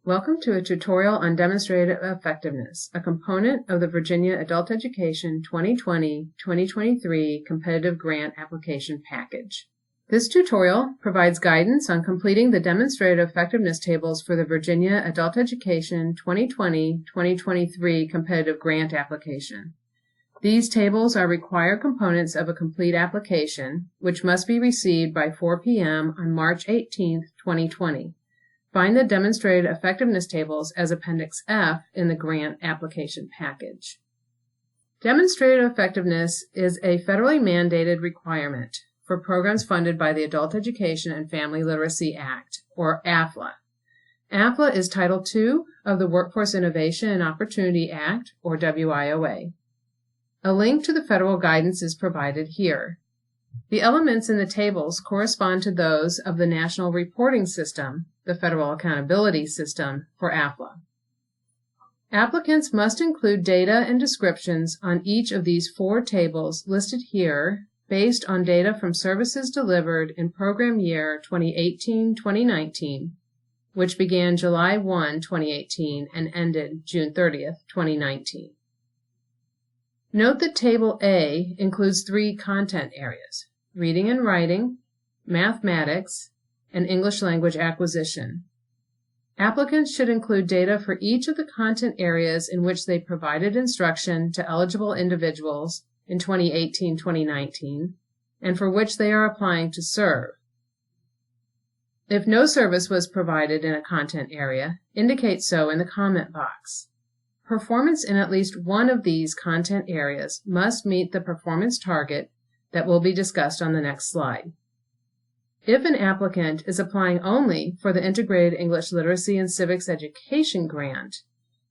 Welcome to a tutorial on demonstrative effectiveness, a component of the Virginia Adult Education 2020-2023 Competitive Grant Application Package. This tutorial provides guidance on completing the demonstrative effectiveness tables for the Virginia Adult Education 2020-2023 Competitive Grant Application. These tables are required components of a complete application, which must be received by 4 p.m. on March 18, 2020. Find the demonstrated effectiveness tables as Appendix F in the grant application package. Demonstrated effectiveness is a federally mandated requirement for programs funded by the Adult Education and Family Literacy Act, or AFLA. AFLA is Title II of the Workforce Innovation and Opportunity Act, or WIOA. A link to the federal guidance is provided here. The elements in the tables correspond to those of the National Reporting System, the Federal Accountability System, for AFLA. Applicants must include data and descriptions on each of these 4 tables listed here based on data from services delivered in program year 2018-2019, which began July 1, 2018 and ended June 30, 2019. Note that Table A includes 3 content areas: reading and writing, mathematics, and English language acquisition. Applicants should include data for each of the content areas in which they provided instruction to eligible individuals in 2018-2019 and for which they are applying to serve. If no service was provided in a content area, indicate so in the comment box. Performance in at least one of these content areas must meet the performance target that will be discussed on the next slide. If an applicant is applying only for the Integrated English Literacy and Civics Education Grant,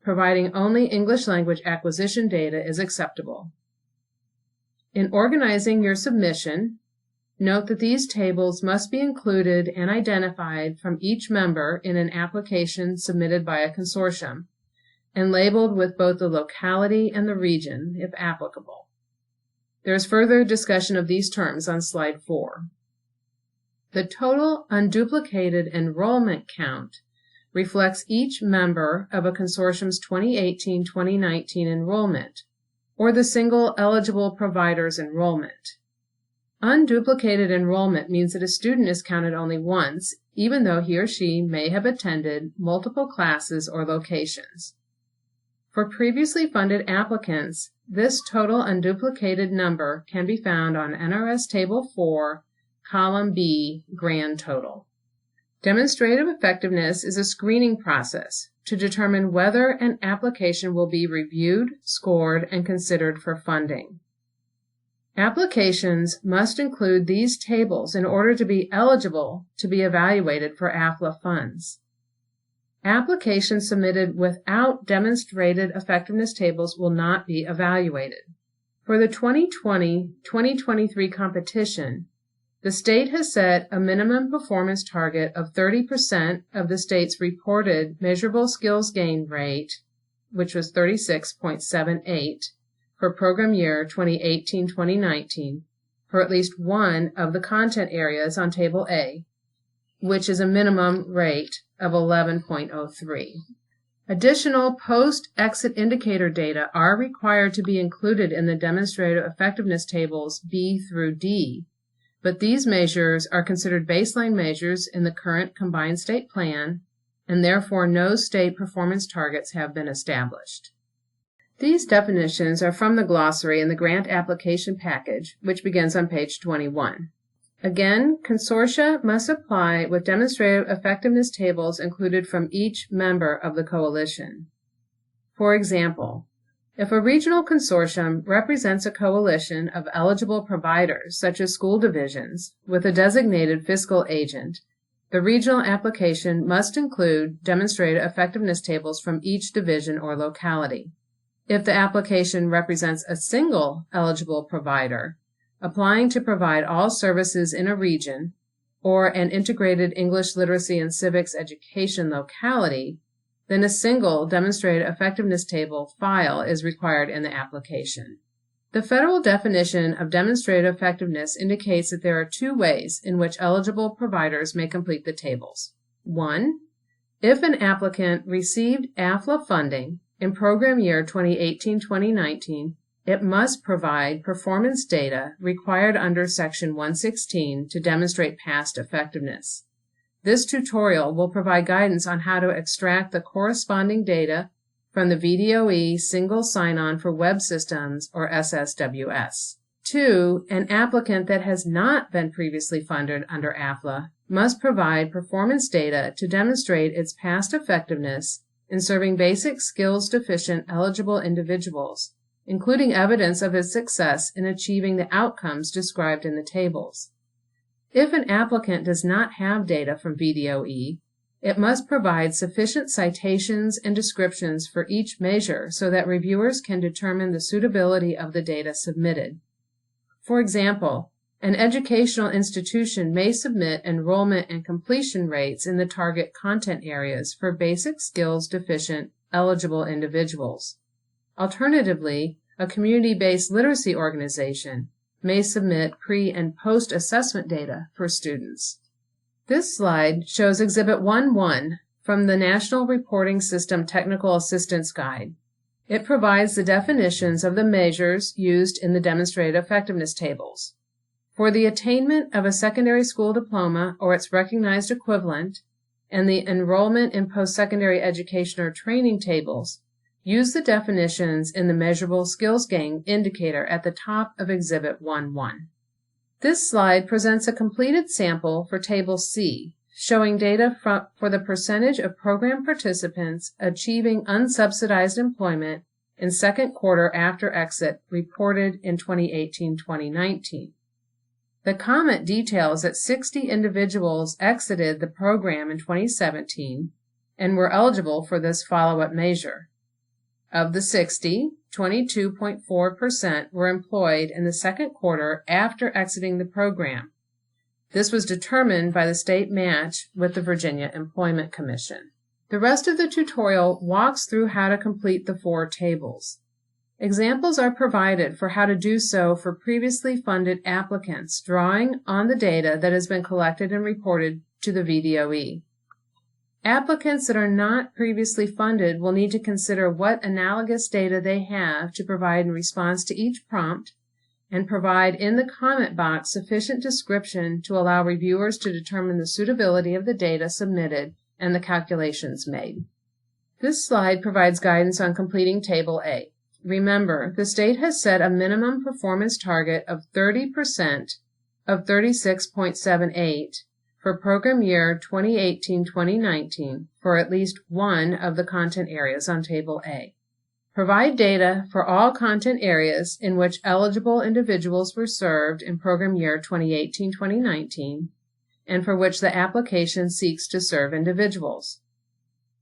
providing only English language acquisition data is acceptable. In organizing your submission, note that these tables must be included and identified from each member in an application submitted by a consortium, and labeled with both the locality and the region, if applicable. There is further discussion of these terms on slide 4. The total unduplicated enrollment count reflects each member of a consortium's 2018-2019 enrollment, or the single eligible provider's enrollment. Unduplicated enrollment means that a student is counted only once, even though he or she may have attended multiple classes or locations. For previously funded applicants, this total unduplicated number can be found on NRS Table 4, Column B, Grand Total. Demonstrative effectiveness is a screening process to determine whether an application will be reviewed, scored, and considered for funding. Applications must include these tables in order to be eligible to be evaluated for AFLA funds. Applications submitted without demonstrated effectiveness tables will not be evaluated. For the 2020-2023 competition, the state has set a minimum performance target of 30% of the state's reported measurable skills gain rate, which was 36.78, for program year 2018-2019, for at least one of the content areas on Table A, which is a minimum rate of 11.03. Additional post-exit indicator data are required to be included in the demonstrative effectiveness tables B through D, but these measures are considered baseline measures in the current combined state plan, and therefore no state performance targets have been established. These definitions are from the glossary in the grant application package, which begins on page 21. Again, consortia must apply with demonstrative effectiveness tables included from each member of the coalition. For example, if a regional consortium represents a coalition of eligible providers, such as school divisions, with a designated fiscal agent, the regional application must include demonstrated effectiveness tables from each division or locality. If the application represents a single eligible provider, applying to provide all services in a region, or an integrated English literacy and civics education locality, then a single demonstrated effectiveness table file is required in the application. The federal definition of demonstrated effectiveness indicates that there are 2 ways in which eligible providers may complete the tables. 1, If an applicant received AFLA funding in program year 2018-2019, it must provide performance data required under Section 116 to demonstrate past effectiveness. This tutorial will provide guidance on how to extract the corresponding data from the VDOE Single Sign-On for Web Systems, or SSWS. 2. An applicant that has not been previously funded under AFLA must provide performance data to demonstrate its past effectiveness in serving basic skills deficient eligible individuals, including evidence of its success in achieving the outcomes described in the tables. If an applicant does not have data from VDOE, it must provide sufficient citations and descriptions for each measure so that reviewers can determine the suitability of the data submitted. For example, an educational institution may submit enrollment and completion rates in the target content areas for basic skills deficient eligible individuals. Alternatively, a community-based literacy organization may submit pre- and post-assessment data for students. This slide shows Exhibit 1.1 from the National Reporting System Technical Assistance Guide. It provides the definitions of the measures used in the demonstrated effectiveness tables. For the attainment of a secondary school diploma or its recognized equivalent and the enrollment in post-secondary education or training tables, use the definitions in the measurable skills gain indicator at the top of Exhibit 1.1. This slide presents a completed sample for Table C, showing data for the percentage of program participants achieving unsubsidized employment in second quarter after exit reported in 2018-2019. The comment details that 60 individuals exited the program in 2017 and were eligible for this follow-up measure. Of the 60, 22.4% were employed in the second quarter after exiting the program. This was determined by the state match with the Virginia Employment Commission. The rest of the tutorial walks through how to complete the 4 tables. Examples are provided for how to do so for previously funded applicants, drawing on the data that has been collected and reported to the VDOE. Applicants that are not previously funded will need to consider what analogous data they have to provide in response to each prompt and provide in the comment box sufficient description to allow reviewers to determine the suitability of the data submitted and the calculations made. This slide provides guidance on completing Table A. Remember, the state has set a minimum performance target of 30% of 36.78 for program year 2018-2019 for at least one of the content areas on Table A. Provide data for all content areas in which eligible individuals were served in program year 2018-2019 and for which the application seeks to serve individuals.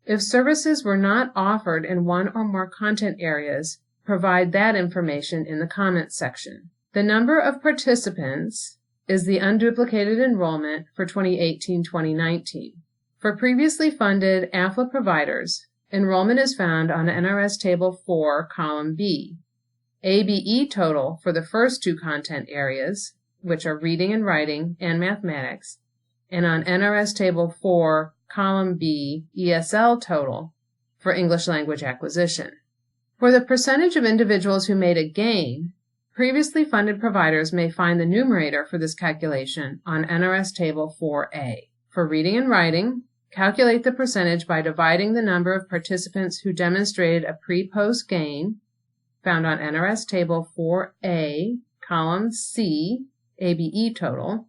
If services were not offered in one or more content areas, provide that information in the comments section. The number of participants is the unduplicated enrollment for 2018-2019. For previously funded AFLA providers, enrollment is found on NRS Table 4, Column B. ABE total for the first 2 content areas, which are reading and writing and mathematics, and on NRS Table 4, Column B, ESL total for English language acquisition. For the percentage of individuals who made a gain, previously funded providers may find the numerator for this calculation on NRS Table 4A. For reading and writing, calculate the percentage by dividing the number of participants who demonstrated a pre-post gain, found on NRS Table 4A, Column C, ABE total,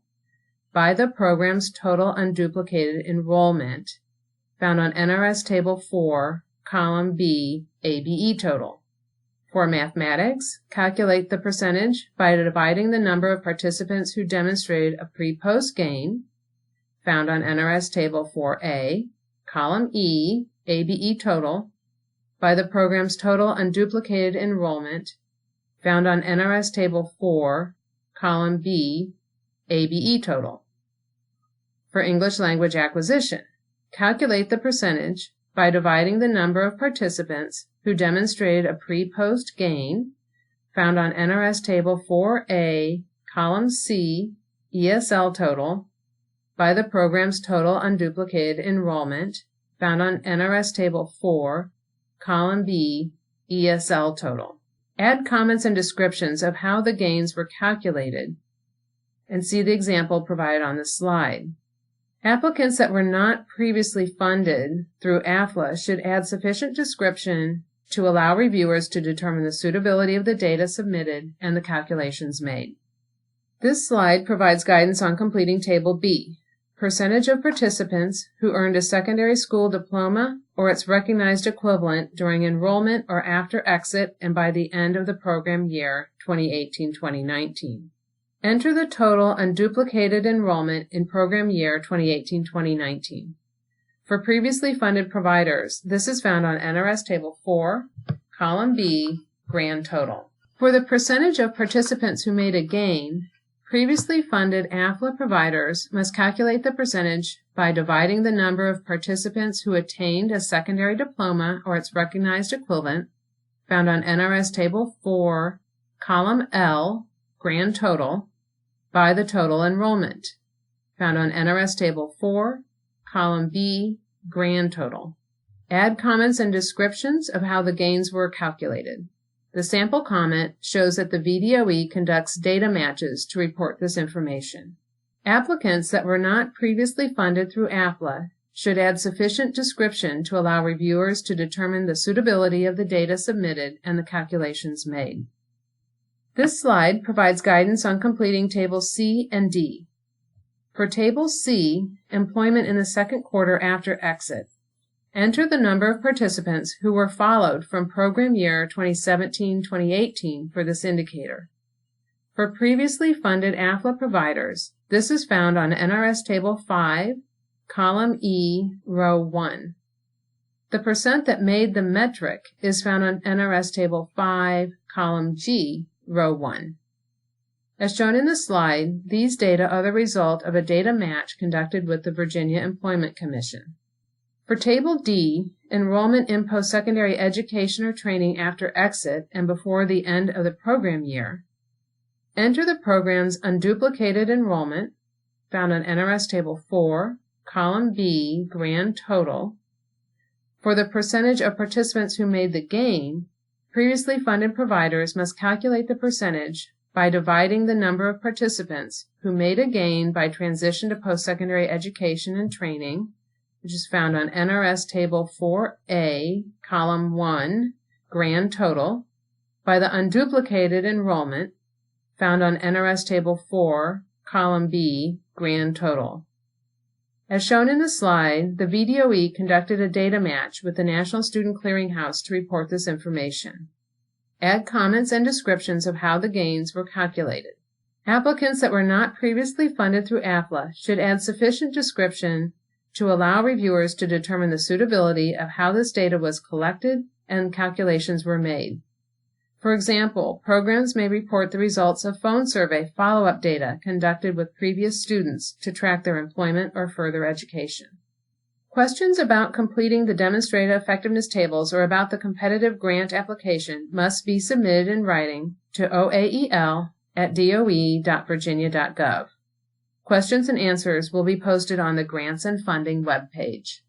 by the program's total unduplicated enrollment, found on NRS Table 4, Column B, ABE total. For mathematics, calculate the percentage by dividing the number of participants who demonstrated a pre-post gain, found on NRS Table 4A, Column E, ABE total, by the program's total unduplicated enrollment, found on NRS Table 4, Column B, ABE total. For English language acquisition, calculate the percentage by dividing the number of participants who demonstrated a pre-post gain, found on NRS Table 4A, Column C, ESL total, by the program's total unduplicated enrollment, found on NRS Table 4, Column B, ESL total. Add comments and descriptions of how the gains were calculated, and see the example provided on the slide. Applicants that were not previously funded through AFLA should add sufficient description to allow reviewers to determine the suitability of the data submitted and the calculations made. This slide provides guidance on completing Table B, percentage of participants who earned a secondary school diploma or its recognized equivalent during enrollment or after exit and by the end of the program year 2018-2019. Enter the total unduplicated enrollment in program year 2018-2019. For previously funded providers, this is found on NRS Table 4, Column B, Grand Total. For the percentage of participants who made a gain, previously funded AFLA providers must calculate the percentage by dividing the number of participants who attained a secondary diploma or its recognized equivalent, found on NRS Table 4, Column L, Grand Total, by the total enrollment, found on NRS Table 4, Column B, Grand Total. Add comments and descriptions of how the gains were calculated. The sample comment shows that the VDOE conducts data matches to report this information. Applicants that were not previously funded through AFLA should add sufficient description to allow reviewers to determine the suitability of the data submitted and the calculations made. This slide provides guidance on completing Tables C and D. For Table C, employment in the second quarter after exit, enter the number of participants who were followed from program year 2017-2018 for this indicator. For previously funded AFLA providers, this is found on NRS Table 5, Column E, Row 1. The percent that made the metric is found on NRS Table 5, Column G, Row 1. As shown in the slide, these data are the result of a data match conducted with the Virginia Employment Commission. For Table D, enrollment in post-secondary education or training after exit and before the end of the program year, enter the program's unduplicated enrollment, found on NRS Table 4, Column B, Grand Total. For the percentage of participants who made the gain, previously funded providers must calculate the percentage by dividing the number of participants who made a gain by transition to post-secondary education and training, which is found on NRS Table 4A, Column 1, Grand Total, by the unduplicated enrollment, found on NRS Table 4, Column B, Grand Total. As shown in the slide, the VDOE conducted a data match with the National Student Clearinghouse to report this information. Add comments and descriptions of how the gains were calculated. Applicants that were not previously funded through AFLA should add sufficient description to allow reviewers to determine the suitability of how this data was collected and calculations were made. For example, programs may report the results of phone survey follow-up data conducted with previous students to track their employment or further education. Questions about completing the demonstrated effectiveness tables or about the competitive grant application must be submitted in writing to oael@doe.virginia.gov. Questions and answers will be posted on the Grants and Funding webpage.